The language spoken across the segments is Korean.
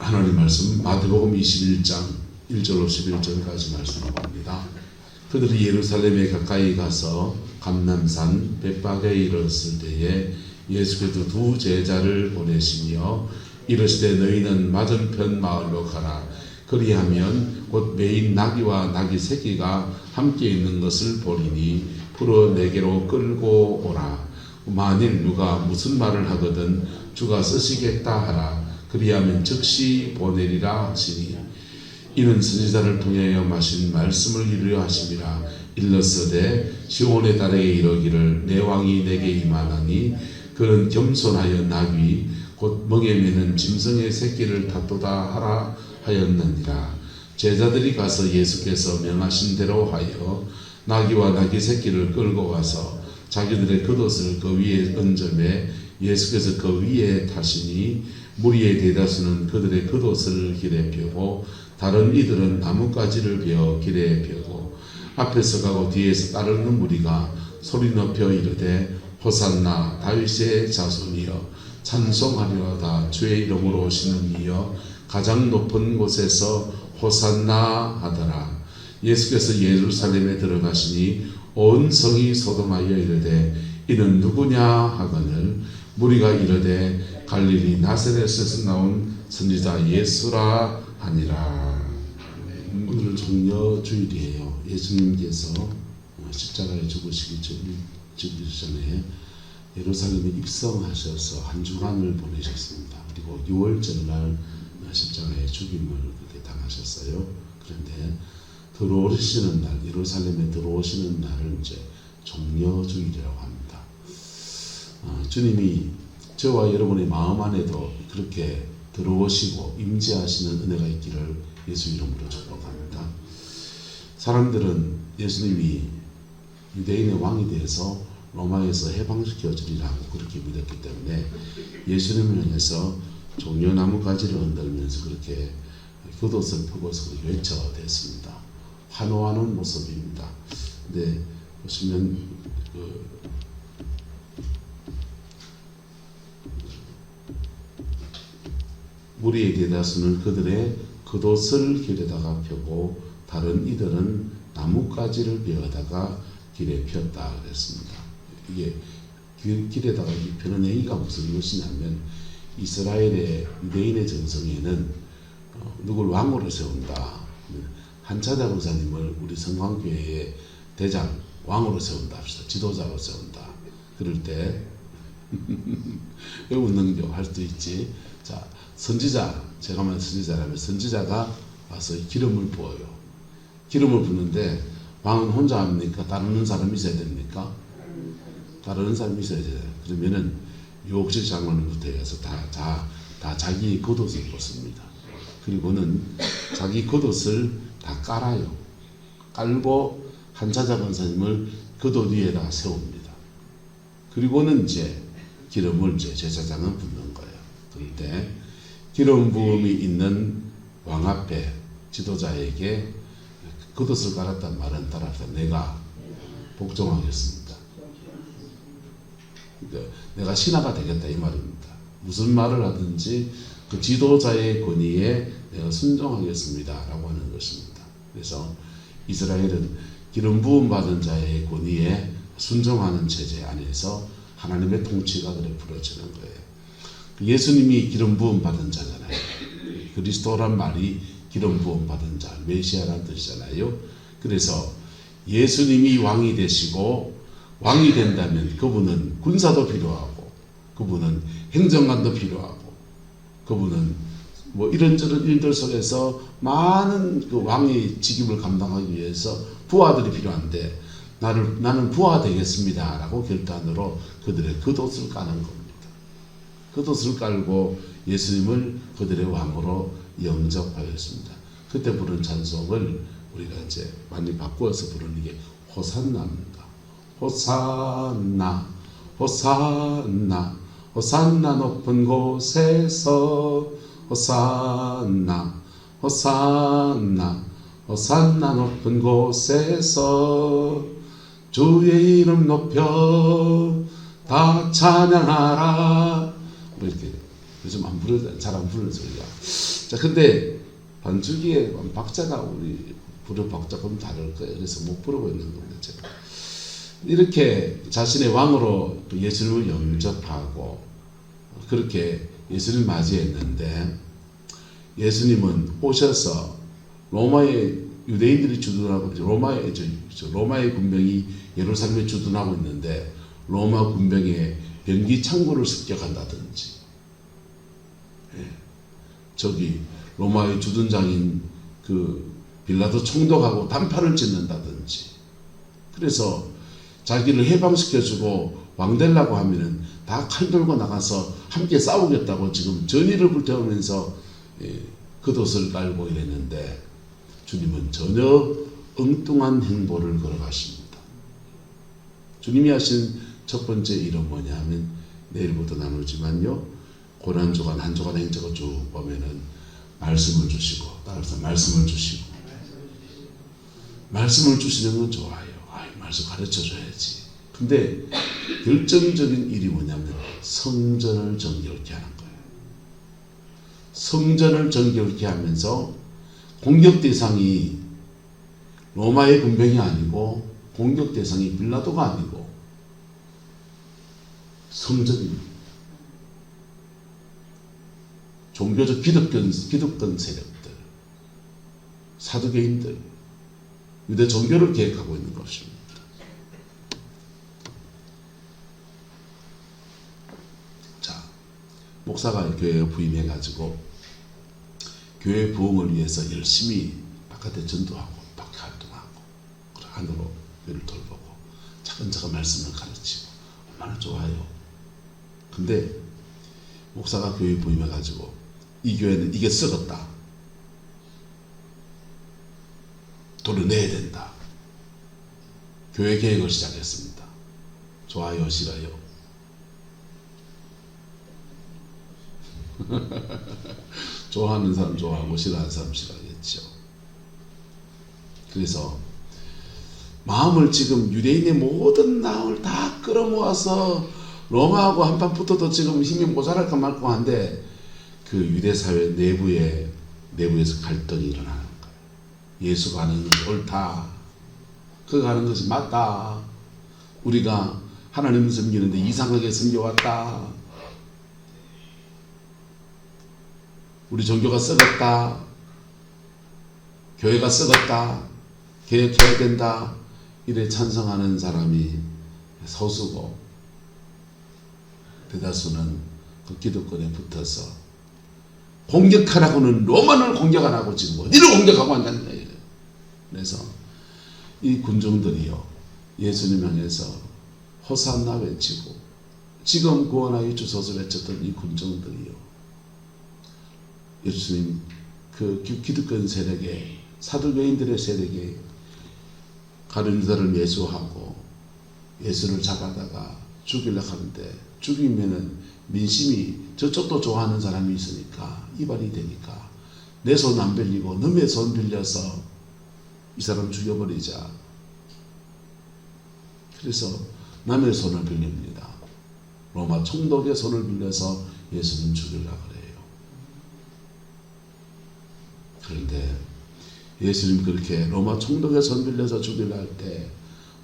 하나님 말씀 마태복음 21장 1절로 11절까지 말씀을 봅니다. 그들이 예루살렘에 가까이 가서 감람산 벳박에 이르렀을 때에 예수께서 두 제자를 보내시며 이르시되 너희는 맞은편 마을로 가라. 그리하면 곧 매인 나귀와 나귀 새끼가 함께 있는 것을 보리니 풀어 내게로 끌고 오라. 만일 누가 무슨 말을 하거든 주가 쓰시겠다 하라. 그리하면 즉시 보내리라 하시니 이는 선지자를 통하여 마신 말씀을 이루려 하심이라. 일렀으되 시온의 딸에게 이르기를 내 왕이 내게 임하나니 그는 겸손하여 나귀 곧 멍에 매는 짐승의 새끼를 탔도다 하라 하였느니라. 제자들이 가서 예수께서 명하신 대로 하여 나귀와 나귀 새끼를 끌고 가서 자기들의 겉옷을 그 위에 얹음에 예수께서 그 위에 타시니 무리의 대다수는 그들의 겉옷을 길에 펴고 다른 이들은 나뭇가지를 베어 길에 펴고 앞에서 가고 뒤에서 따르는 무리가 소리 높여 이르되 호산나 다윗의 자손이여 찬송하리로다. 주의 이름으로 오시는 이여 가장 높은 곳에서 호산나 하더라. 예수께서 예루살렘에 들어가시니 온 성이 소동하여 이르되 이는 누구냐 하거늘 무리가 이르되 갈릴리 나사렛에서 나온 선지자 예수라 하니라. 오늘은 종려 주일이에요. 예수님께서 십자가에 죽으시기 전에 예루살렘에 입성하셔서 한 주간을 보내셨습니다. 그리고 6월절날 십자가에 죽임을 그렇게 당하셨어요. 그런데 들어오시는 날, 예루살렘에 들어오시는 날을 이제 종려주일이라고 합니다. 주님이 저와 여러분의 마음 안에도 그렇게 들어오시고 임재하시는 은혜가 있기를 예수 이름으로 축복합니다. 사람들은 예수님이 유대인의 왕이 되어서 로마에서 해방시켜 주리라고 그렇게 믿었기 때문에 예수님을 향해서 종려나무 가지를 흔들면서 그렇게 겉옷을 펴고서 외쳐댔습니다. 환호하는 모습입니다. 근데 보시면 무리의 대다수는 그들의 겉옷을 길에다가 펴고 다른 이들은 나뭇가지를 베어다가 길에 폈다 그랬습니다. 이게 길에다가 펴는 얘기가 무슨 것이냐면 이스라엘의 유대인의 정성에는 누굴 왕으로 세운다. 한차자 권사님을 우리 성광교회의 대장 왕으로 세운다 합시다. 지도자로 세운다. 그럴 때 왜 웃는겨 할 수도 있지. 자, 선지자, 제가 말한 선지자라면 선지자가 와서 기름을 부어요. 기름을 부는데 왕은 혼자 합니까? 따르는 사람이 있어야 됩니까? 따르는 사람이 있어야 돼요. 그러면은 유혹식 장관부터 해서 다 자기 겉옷을 벗습니다. 그리고는 자기 겉옷을 다 깔아요. 깔고 한차자 권사님을 겉옷 위에다 세웁니다. 그리고는 이제 기름을 이제 제사장은 붓는 거예요. 그런데 기름 부음이 있는 왕 앞에 지도자에게 겉옷을 깔았단 말은 따라서 내가 복종하겠습니다. 그러니까 내가 신하가 되겠다 이 말입니다. 무슨 말을 하든지 그 지도자의 권위에 내가 순종하겠습니다 라고 하는 것입니다. 그래서 이스라엘은 기름 부음 받은 자의 권위에 순종하는 체제 안에서 하나님의 통치가 그래 부러지는 거예요. 예수님이 기름 부음 받은 자잖아요. 그리스도란 말이 기름 부음 받은 자, 메시아라는 뜻이잖아요. 그래서 예수님이 왕이 되시고 왕이 된다면 그분은 군사도 필요하고 그분은 행정관도 필요하고 그분은 뭐 이런저런 일들 속에서 많은 그 왕의 직임을 감당하기 위해서 부하들이 필요한데 나는 부하 되겠습니다 라고 결단으로 그들의 겉옷을 까는 겁니다. 겉옷을 깔고 예수님을 그들의 왕으로 영접하였습니다. 그때 부른 찬송을 우리가 이제 많이 바꾸어서 부르는 게 호산나입니다. 호산나 호산나 호산나 높은 곳에서 호산나 호산나 호산나 높은 곳에서 주의 이름 높여 다 찬양하라. 뭐 이렇게 요즘 잘 안 부르는 소리가 자, 근데 반주기에 박자가 우리 부르는 박자가 다를 거예요. 그래서 못 부르고 있는 겁니다. 제가. 이렇게 자신의 왕으로 예수님을 영접하고 그렇게 예수님을 맞이했는데, 예수님은 오셔서 로마의 유대인들이 주둔하고 로마의 군병이 예루살렘에 주둔하고 있는데 로마 군병에 병기 창고를 습격한다든지, 저기 로마의 주둔장인 그 빌라도 총독하고 단판을 짓는다든지, 그래서 자기를 해방시켜주고 왕 되려고 하면은 다 칼 들고 나가서 함께 싸우겠다고 지금 전의를 불태우면서 겉옷을 깔고 이랬는데, 주님은 전혀 엉뚱한 행보를 걸어가십니다. 주님이 하신 첫 번째 일은 뭐냐 하면, 내일부터 나누지만요, 고난주간 한 주간 행적을 쭉 보면은 말씀을 주시고, 따라서 말씀을 주시고, 말씀을 주시는 건 좋아요. 말씀 가르쳐 줘야지. 근데 결정적인 일이 뭐냐면 성전을 정결케 하는 거예요. 성전을 정결케 하면서 공격 대상이 로마의 군병이 아니고, 공격 대상이 빌라도가 아니고 성전입니다. 종교적 기득권 세력들, 사두개인들, 유대 종교를 계획하고 있는 것입니다. 자, 목사가 교회에 부임해가지고 교회 부흥을 위해서 열심히 바깥에 전도하고 밖에 활동하고 안으로 교회를 돌보고 차근차근 말씀을 가르치고 얼마나 좋아요. 근데 목사가 교회에 부임해가지고 이 교회는 이게 썩었다, 돈을 내야 된다, 교회 계획을 시작했습니다. 좋아요, 싫어요? 좋아하는 사람 좋아하고 싫어하는 사람 싫어하겠죠. 그래서 마음을 지금 유대인의 모든 마음을 다 끌어모아서 로마하고 한판 붙어도 지금 힘이 모자랄까 말까 한데, 그 유대 사회 내부에서 갈등이 일어나는 거예요. 예수가 하는 것이 옳다, 그가 하는 것이 맞다, 우리가 하나님을 섬기는데 이상하게 섬겨왔다, 우리 종교가 썩었다, 교회가 썩었다, 개혁해야 된다, 이래 찬성하는 사람이 소수고, 대다수는 그 기득권에 붙어서 공격하라고는 로마를 공격 안 하고 지금 어디를 공격하고 한다는 거예요. 그래서 이 군중들이요, 예수님 향해서 호산나 외치고 지금 구원하여 주소서 외쳤던 이 군중들이요, 예수님 그 기득권 세력에, 사두개인들의 세력에 가룟 유다를 매수하고 예수를 잡아다가 죽이려고 하는데, 죽이면은 민심이 저쪽도 좋아하는 사람이 있으니까 이발이 되니까 내 손 안 빌리고 남의 손 빌려서 이 사람 죽여버리자. 그래서 남의 손을 빌립니다. 로마 총독의 손을 빌려서 예수님 죽이려고 그래요. 그런데 예수님 그렇게 로마 총독의 손 빌려서 죽이려 할 때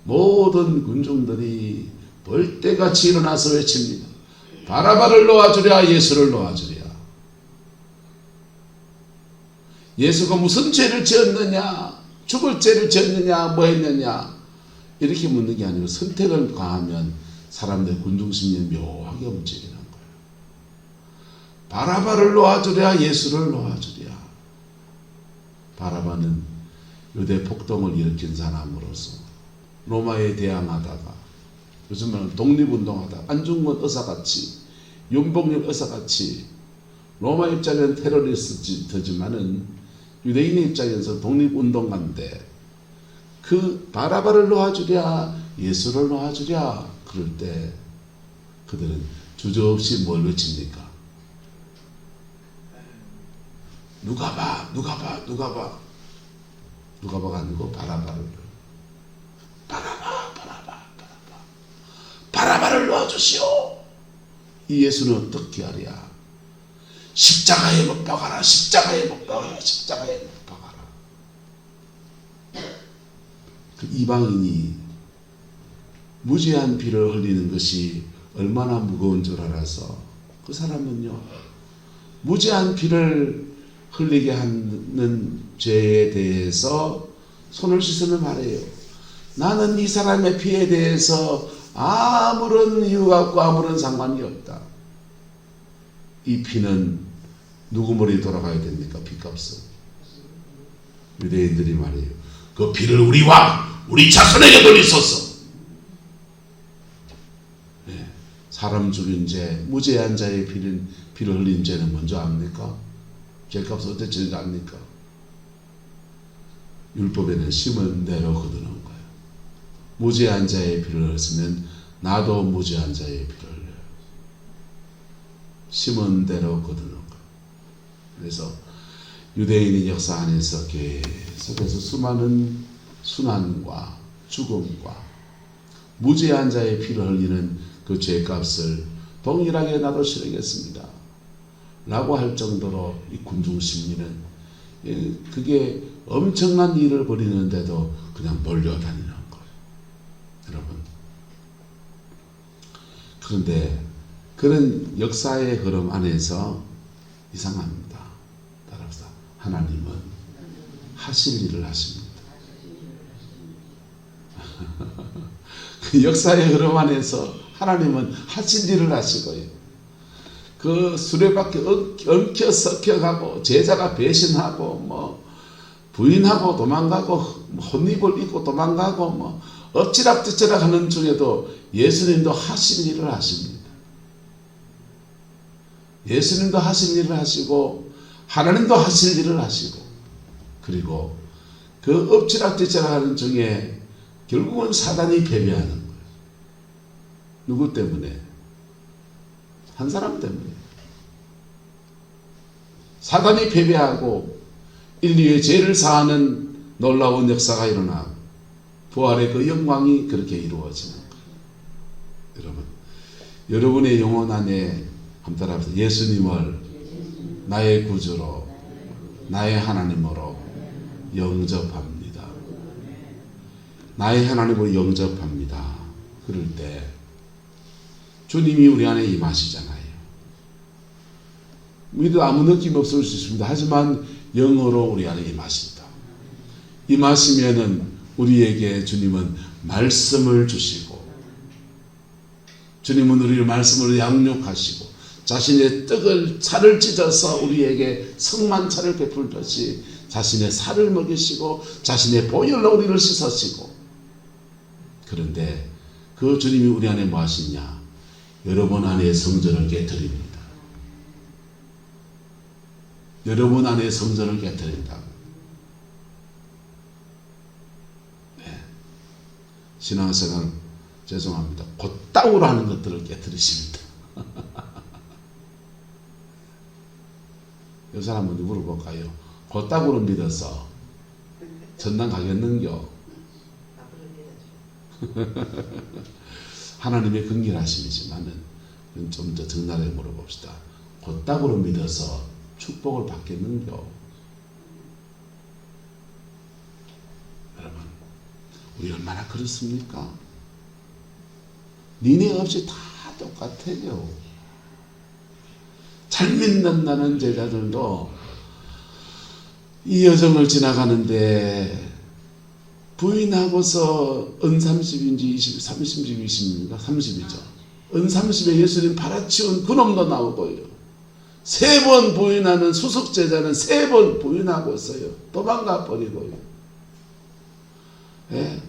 모든 군중들이 벌떼같이 일어나서 외칩니다. 바라바를 놓아주랴, 예수를 놓아주랴. 예수가 무슨 죄를 지었느냐, 죽을 죄를 지었느냐, 뭐 했느냐, 이렇게 묻는 게 아니고 선택을 가하면 사람들의 군중심리에 묘하게 움직이는 거예요. 바라바를 놓아주랴, 예수를 놓아주랴. 바라바는 유대 폭동을 일으킨 사람으로서 로마에 대항하다가, 요즘은 독립운동하다 안중근 의사같이, 윤봉길 의사같이 로마 입장에는 테러리스트지만은 유대인의 입장에서 독립운동가인데, 그 바라바를 놓아주랴, 예수를 놓아주랴 그럴 때 그들은 주저없이 뭘 외칩니까? 누가 봐, 누가 봐, 누가 봐. 누가 봐가 아니고 바라바를, 바라바, 바라바, 바라바, 바라바를 놓아주시오. 이 예수는 어떻게 하랴? 십자가에 못 박아라, 십자가에 못 박아라, 십자가에 못 박아라. 그 이방인이 무죄한 피를 흘리는 것이 얼마나 무거운 줄 알아서 그 사람은요, 무죄한 피를 흘리게 하는 죄에 대해서 손을 씻으며 말해요. 나는 이 사람의 피에 대해서 아무런 이유가 없고 아무런 상관이 없다. 이 피는 누구 머리에 돌아가야 됩니까? 피값은. 유대인들이 말해요. 그 피를 우리 자손에게 돌리소서. 네. 사람 죽인 죄, 무죄한 자의 피를 흘린 죄는 먼저 압니까? 죄값은 어떻게 압니까? 율법에는 심은 대로 거두는 거예요. 무죄한 자의 피를 흘렸으면 나도 무죄한 자의 피를 흘려요. 심은 대로 거두는 거예요. 그래서 유대인의 역사 안에서 계속해서 수많은 순환과 죽음과 무죄한 자의 피를 흘리는 그 죄값을 동일하게 나도 치르겠습니다 라고 할 정도로 이 군중심리는 그게 엄청난 일을 벌이는데도 그냥 몰려다니는 거예요. 여러분, 그런데 그런 역사의 흐름 안에서 이상합니다. 따라서 하나님은 하실 일을 하십니다. 그 역사의 흐름 안에서 하나님은 하실 일을 하시고요. 그 수레바퀴 엉켜 섞여가고 제자가 배신하고 부인하고 도망가고 혼입을 입고 도망가고 엎치락뒤치락 하는 중에도 예수님도 하신 일을 하십니다. 예수님도 하신 일을 하시고 하나님도 하실 일을 하시고, 그리고 그 엎치락뒤치락 하는 중에 결국은 사단이 패배하는 거예요. 누구 때문에? 한 사람 때문에. 사단이 패배하고 인류의 죄를 사하는 놀라운 역사가 일어나고 부활의 그 영광이 그렇게 이루어지는 거예요. 여러분, 여러분의 영혼 안에 한번 따라합시다. 예수님을 나의 구주로, 나의 하나님으로 영접합니다. 나의 하나님으로 영접합니다. 그럴 때 주님이 우리 안에 임하시잖아요. 우리도 아무 느낌 없을 수 있습니다. 하지만 영으로 우리 안에 임하신다. 임하시면은 우리에게 주님은 말씀을 주시고, 주님은 우리를 말씀으로 양육하시고, 자신의 살을 찢어서 우리에게 성만찬을 베풀듯이 자신의 살을 먹이시고 자신의 보혈로 우리를 씻으시고. 그런데 그 주님이 우리 안에 뭐 하시냐? 여러분 안에 성전을 깨뜨립니다. 여러분 안에 성전을 깨뜨린다. 네. 신앙생활 죄송합니다. 곧다우로 하는 것들을 깨뜨리십니다. 이 사람 먼저 물어볼까요? 곧다우로 믿어서 전당 가겠는겨? 하나님의 긍휼하심이지만은 좀 더 적나라하게 물어봅시다. 곧다우로 믿어서 축복을 받겠는겨? 여러분, 우리 얼마나 그렇습니까? 니네 없이 다 똑같아요. 잘 믿는다는 제자들도 이 여정을 지나가는데 부인하고서 은 30인지 30인지 20입니까? 30이죠. 은 30에 예수님 팔아치운 그놈도 나오고요. 3번 부인하는 수석제자는 3번 부인하고 있어요. 도망가 버리고요. 예.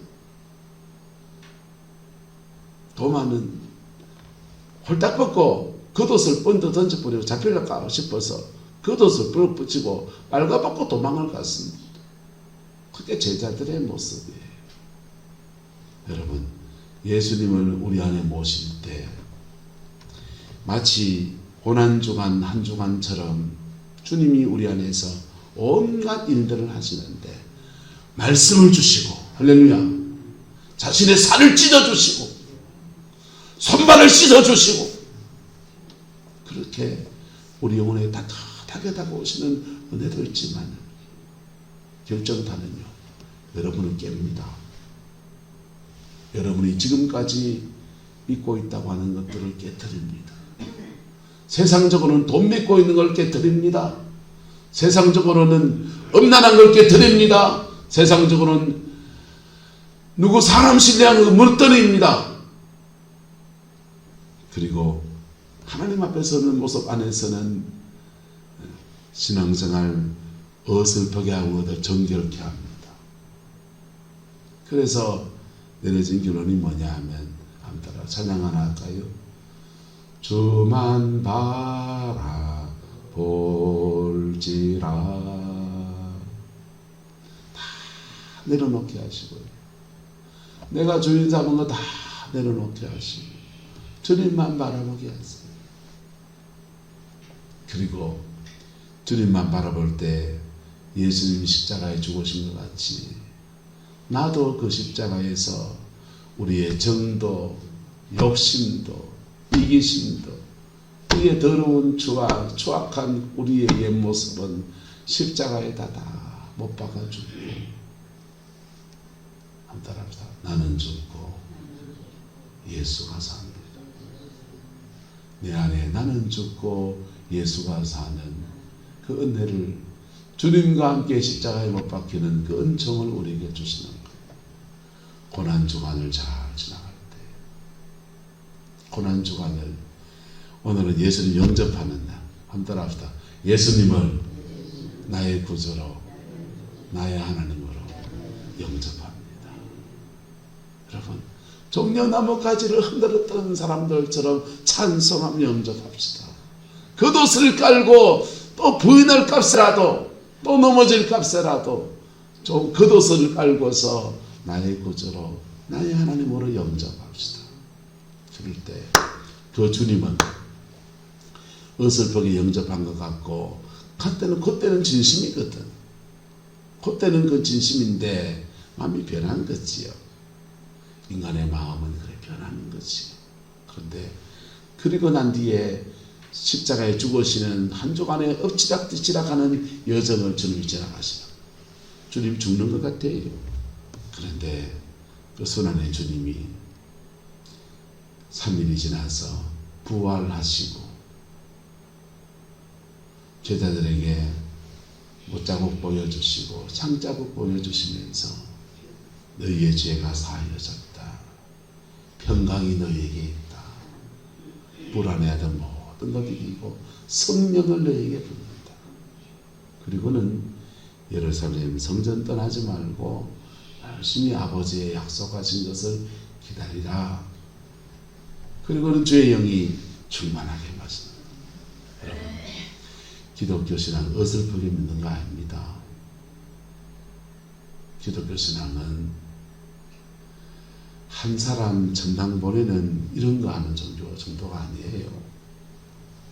도마는 홀딱 벗고 겉옷을 번져 던져버리고 잡힐까 싶어서 겉옷을 붙이고 빨가벗고 도망을 갔습니다. 그게 제자들의 모습이에요. 여러분, 예수님을 우리 안에 모실 때 마치 고난주간 한 주간처럼 주님이 우리 안에서 온갖 일들을 하시는데 말씀을 주시고, 할렐루야, 자신의 살을 찢어주시고 손발을 씻어주시고, 그렇게 우리 영혼에 따뜻하게 다가오시는 은혜도 있지만 결정타는요, 여러분을 깹니다. 여러분이 지금까지 믿고 있다고 하는 것들을 깨뜨립니다. 세상적으로는 돈 믿고 있는 걸 깨뜨립니다. 세상적으로는 음란한 걸 깨뜨립니다. 세상적으로는 누구 사람 신뢰하는 걸 무너뜨립니다. 그리고 하나님 앞에 서는 모습 안에서는 신앙생활 어설프게 하고 더 정결케 합니다. 그래서 내려진 결론이 뭐냐 하면, 한번 따라 찬양 하나 할까요? 주만 바라볼지라. 다 내려놓게 하시고요. 내가 주인 잡은 거 다 내려놓게 하시고 주님만 바라보게 하세요. 그리고 주님만 바라볼 때 예수님이 십자가에 죽으신 것 같이 나도 그 십자가에서 우리의 정도, 욕심도, 이기심도, 우리의 더러운 추악한 우리의 옛모습은 십자가에다 다 못 박아주고, 한 따라합시다. 나는 죽고 예수가 삽니다. 내 안에 나는 죽고 예수가 사는 그 은혜를, 주님과 함께 십자가에 못 박히는 그 은총을 우리에게 주시는 거예요. 고난주간을 잘 지나갈 때, 고난주간을, 오늘은 예수님 영접하는 날, 한번 따라합시다. 예수님을 나의 구주로, 나의 하나님으로 영접합니다. 여러분, 종려나무가지를 흔들었던 사람들처럼 찬송하며 영접합시다. 겉옷을 깔고 또 부인할 값이라도, 또 넘어질 값이라도 좀 겉옷을 깔고서 나의 구주로, 나의 하나님으로 영접합시다. 그럴 때 그 주님은 어설프게 영접한 것 같고, 그때는 진심이거든. 그때는 그 진심인데 마음이 변한 거지요. 인간의 마음은 그래 변하는 거지. 그런데 그리고 난 뒤에 십자가에 죽으시는 한 주간에 엎치락뒤치락하는 여정을 주님이 지나가시다. 주님 죽는 것 같아요. 그런데 그 손안에 주님이 3일이 지나서 부활하시고 제자들에게 못자국 보여주시고 상자국 보여주시면서 너희의 죄가 사하여졌다. 평강이 너희에게 있다. 불안해하던 모든 것 이기고 성령을 너희에게 부른다. 그리고는 예루살렘 성전 떠나지 말고 열심히 아버지의 약속하신 것을 기다리라. 그리고는 주의 영이 충만하게 마신다. 여러분, 기독교 신앙 어설프게 믿는 거 아닙니다. 기독교 신앙은 한 사람 전당 보내는 이런 거 하는 정도가 아니에요.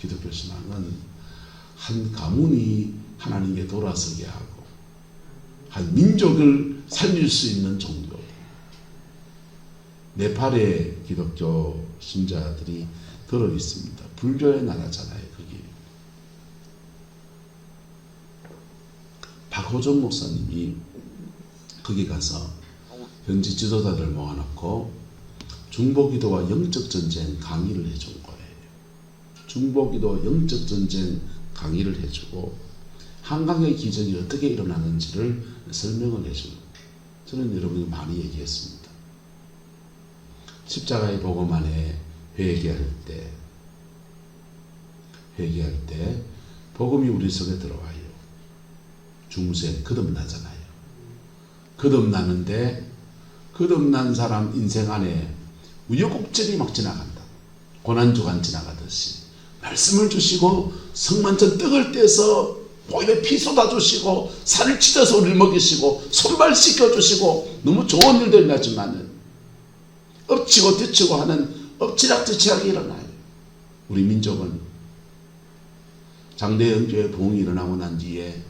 기독교 신앙은 한 가문이 하나님께 돌아서게 하고 한 민족을 살릴 수 있는 종교. 네팔의 기독교 신자들이 들어 있습니다. 불교의 나라잖아요. 거기 박호정 목사님이 거기 가서 현지 지도자들 모아놓고 중보기도와 영적전쟁 강의를 해준 거예요. 중보기도 영적전쟁 강의를 해주고 한강의 기적이 어떻게 일어나는지를 설명을 해주는, 저는 여러분이 많이 얘기했습니다. 십자가의 복음 안에 회개할 때 복음이 우리 속에 들어와요. 중세 거듭나잖아요. 거듭나는데 거듭난 사람 인생 안에 우여곡절이 막 지나간다. 고난주간 지나가듯이 말씀을 주시고 성만찬 떡을 떼서 보일에 피 쏟아주시고 살을 찢어서 우리를 먹이시고 손발 씻겨주시고 너무 좋은 일들 나지만은 엎치고 뒤치고 하는 엎치락뒤치락이 일어나요. 우리 민족은 장대영교회 부흥이 일어나고 난 뒤에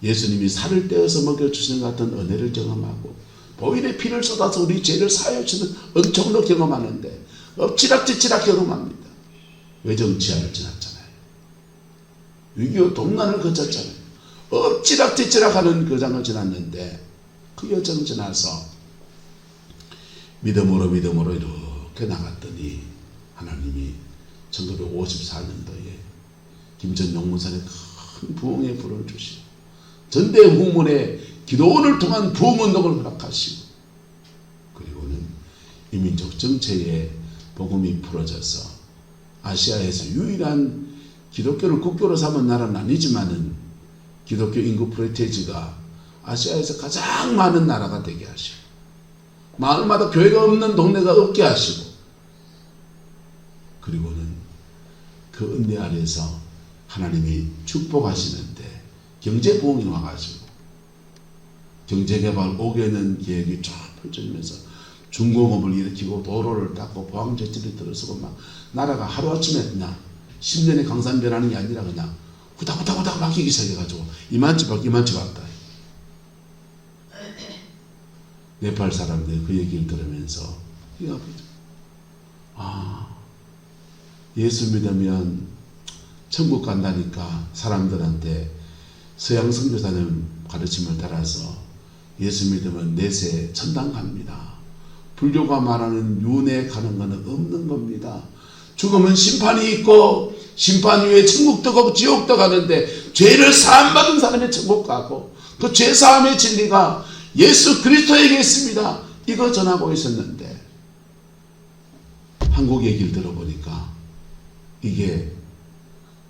예수님이 살을 떼어서 먹여주시는 같은 은혜를 경험하고 보일에 피를 쏟아서 우리 죄를 사하여주는 은총도 경험하는데 엎치락뒤치락 경험합니다. 외정치하를 지났잖아요. 6.25 동란을 거쳤잖아요. 엎치락뒤치락 하는 거장을 지났는데 그 여정을 지나서 믿음으로 이렇게 나갔더니 하나님이 1954년도에 김전용 문산에 큰 부흥의 불을 주시고 전대후문에 기도원을 통한 부흥운동을 허락하시고 그리고는 이민족 정체에 복음이 풀어져서 아시아에서 유일한 기독교를 국교로 삼은 나라는 아니지만은 기독교 인구 프로테이지가 아시아에서 가장 많은 나라가 되게 하시고 마을마다 교회가 없는 동네가 없게 하시고 그리고는 그 은혜 아래에서 하나님이 축복하시는데 경제부흥이 와가지고 경제개발 5개년 계획이 쫙 펼쳐지면서 중공업을 일으키고 도로를 닦고 포항제철이 들어서고 막 나라가 하루아침에 그냥 10년의 강산 변하는 게 아니라 그냥 후닥후닥 막히기 시작해가지고 이만치 왔다. 네팔 사람들이 그 얘기를 들으면서 예수 믿으면 천국 간다니까 사람들한테 서양 선교사님 가르침을 따라서 예수 믿으면 내세 천당 갑니다. 불교가 말하는 윤회 가는 것은 없는 겁니다. 죽으면 심판이 있고 심판 후에 천국도 가고 지옥도 가는데 죄를 사함받은 사람이 천국 가고 그 죄사함의 진리가 예수 그리스도에게 있습니다. 이거 전하고 있었는데 한국 얘기를 들어보니까 이게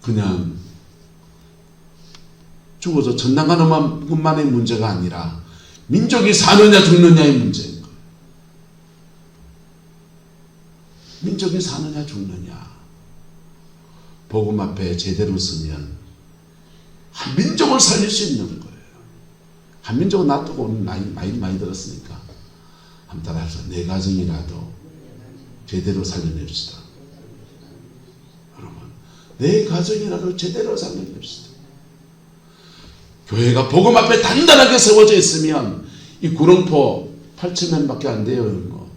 그냥 죽어서 천당 가는 것만의 문제가 아니라 민족이 사느냐 죽느냐의 문제인 거예요. 민족이 사느냐 죽느냐. 복음 앞에 제대로 쓰면 한 민족을 살릴 수 있는 거예요. 한 민족은 놔두고 오늘 많이 들었으니까 한 따라서 내 가정이라도 제대로 살려냅시다. 여러분, 내 가정이라도 제대로 살려냅시다. 교회가 복음 앞에 단단하게 세워져 있으면 이 구릉포 8,000명밖에 안 돼요. 뭐.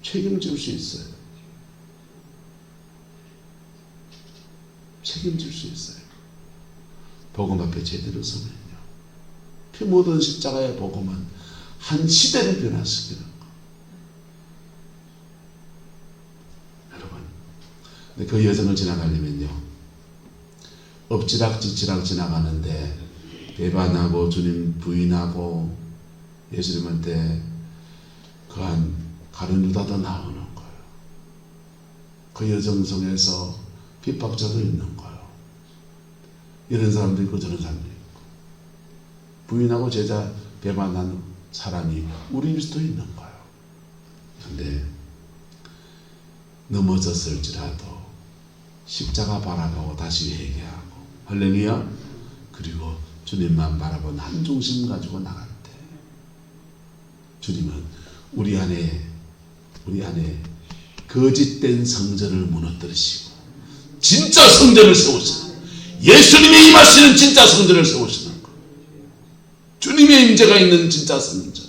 책임질 수 있어요. 책임질 수 있어요. 복음 앞에 제대로 서면요. 피 묻은 십자가의 복음은 한 시대를 변화시키는 거. 여러분, 근데 그 여정을 지나가려면요. 엎치락뒤치락 지나가는데 배반하고 주님 부인하고 예수님한테 그한 가룟 유다도 나오는 거예요. 그 여정 속에서 핍박자도 있는 거예요. 이런 사람도 있고 저런 사람도 있고 부인하고 제자 배반하는 사람이 우리 수도 있는 거예요. 그런데 넘어졌을지라도 십자가 바라보고 다시 회개하고 할렐루야. 그리고 주님만 바라본 한 중심 가지고 나갈 때 주님은 우리 안에 거짓된 성전을 무너뜨리시고 진짜 성전을 세우시는 예수님이 임하시는 진짜 성전을 세우시는 거예요. 주님의 임재가 있는 진짜 성전.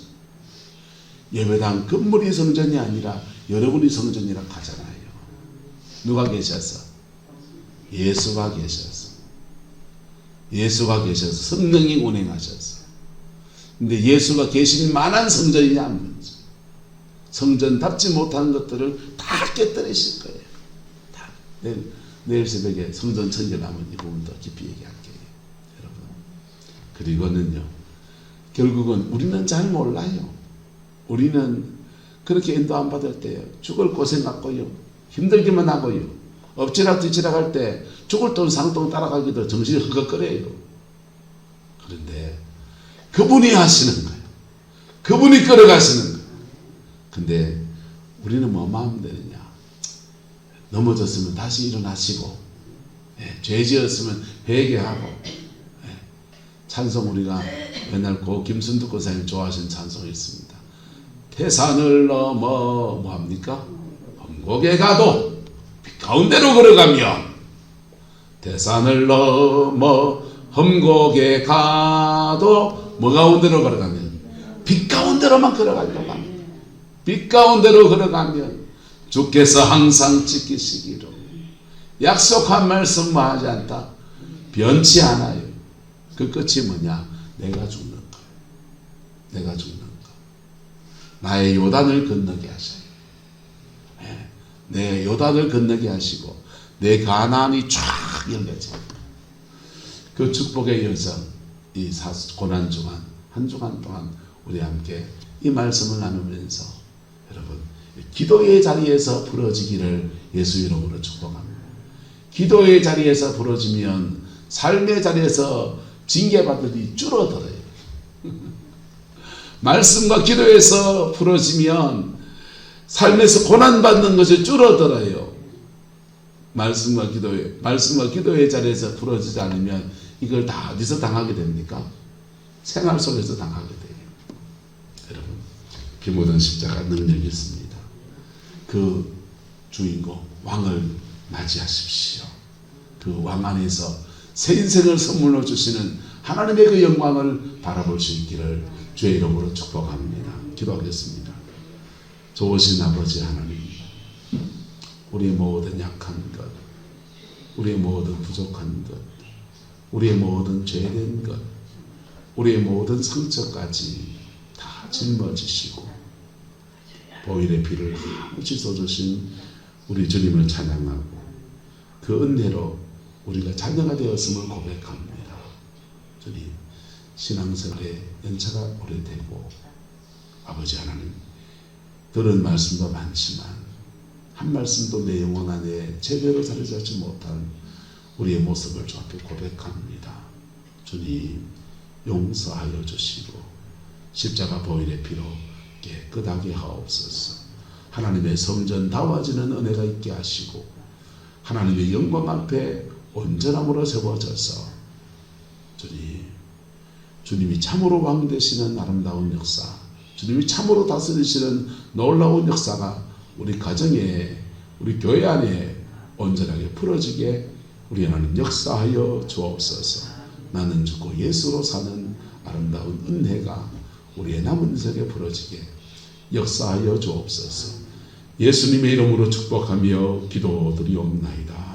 예배당 건물이 성전이 아니라 여러분이 성전이라 하잖아요. 누가 계셔서? 예수가 계셔서. 예수가 계셔서 성령이 운행하셔서. 근데 예수가 계신 만한 성전이냐 안 문제. 성전답지 못한 것들을 다 깨뜨리실 거예요. 다. 내일 새벽에 성전 청결하면 이 부분도 깊이 얘기할게요. 여러분. 그리고는요. 결국은 우리는 잘 몰라요. 우리는 그렇게 인도 안 받을 때 죽을 고생하고요. 힘들기만 하고요. 엎치락뒤치락 할 때 죽을 돈 상돈 따라가기도 정신이 흑흑거려요. 그런데 그분이 하시는 거예요. 그분이 끌어가시는 거예요. 근데 우리는 뭐만 하면 되느냐. 넘어졌으면 다시 일어나시고 죄 지었으면 회개하고 찬송 우리가 맨날 고 김순득 고사님 좋아하시는 찬송이 있습니다. 태산을 넘어 뭐합니까? 험곡에 가도 빛 가운데로 걸어가며 태산을 넘어 험곡에 가도 뭐 가운데로 걸어가면 빛 가운데로만 걸어가려고 합니다. 빛 가운데로 걸어가면 주께서 항상 지키시기로 약속한 말씀 뭐하지 않다. 변치 않아요. 그 끝이 뭐냐? 내가 죽는 것. 내가 죽는 것. 나의 요단을 건너게 하셔요. 내 요단을 건너게 하시고 내 가나안이 쫙 열려져. 그 축복의 여정, 이 고난 주간, 한 주간 동안 우리 함께 이 말씀을 나누면서 여러분 기도의 자리에서 부러지기를 예수 이름으로 축복합니다. 기도의 자리에서 부러지면 삶의 자리에서 징계받을 일이 줄어들어요. 말씀과 기도에서 부러지면 삶에서 고난받는 것이 줄어들어요. 말씀과 기도의 자리에서 부러지지 않으면 이걸 다 어디서 당하게 됩니까? 생활 속에서 당하게 돼요. 여러분, 피 묻은 십자가 능력이 있습니다. 그 주인공 왕을 맞이하십시오. 그 왕 안에서 새 인생을 선물로 주시는 하나님의 그 영광을 바라볼 수 있기를 주의 이름으로 축복합니다. 기도하겠습니다. 좋으신 아버지 하나님, 우리의 모든 약한 것, 우리의 모든 부족한 것, 우리의 모든 죄된 것, 우리의 모든 상처까지 다 짊어지시고 보혈의 피를 한없이 쏟으신 우리 주님을 찬양하고 그 은혜로 우리가 자녀가 되었음을 고백합니다. 주님, 신앙생활의 연차가 오래되고 아버지 하나님, 들은 말씀도 많지만 한 말씀도 내 영혼 안에 제대로 자리 잡지 못한 우리의 모습을 주 앞에 고백합니다. 주님, 용서하여 주시고 십자가 보혈의 피로 깨끗하게 하옵소서. 하나님의 성전다워지는 은혜가 있게 하시고 하나님의 영광 앞에 온전함으로 세워져서 주님이 참으로 왕 되시는 아름다운 역사, 주님이 참으로 다스리시는 놀라운 역사가 우리 가정에, 우리 교회 안에 온전하게 풀어지게 우리 하나님 역사하여 주옵소서. 나는 죽고 예수로 사는 아름다운 은혜가 우리의 남은 인생에 풀어지게 역사하여 주옵소서. 예수님의 이름으로 축복하며 기도드리옵나이다.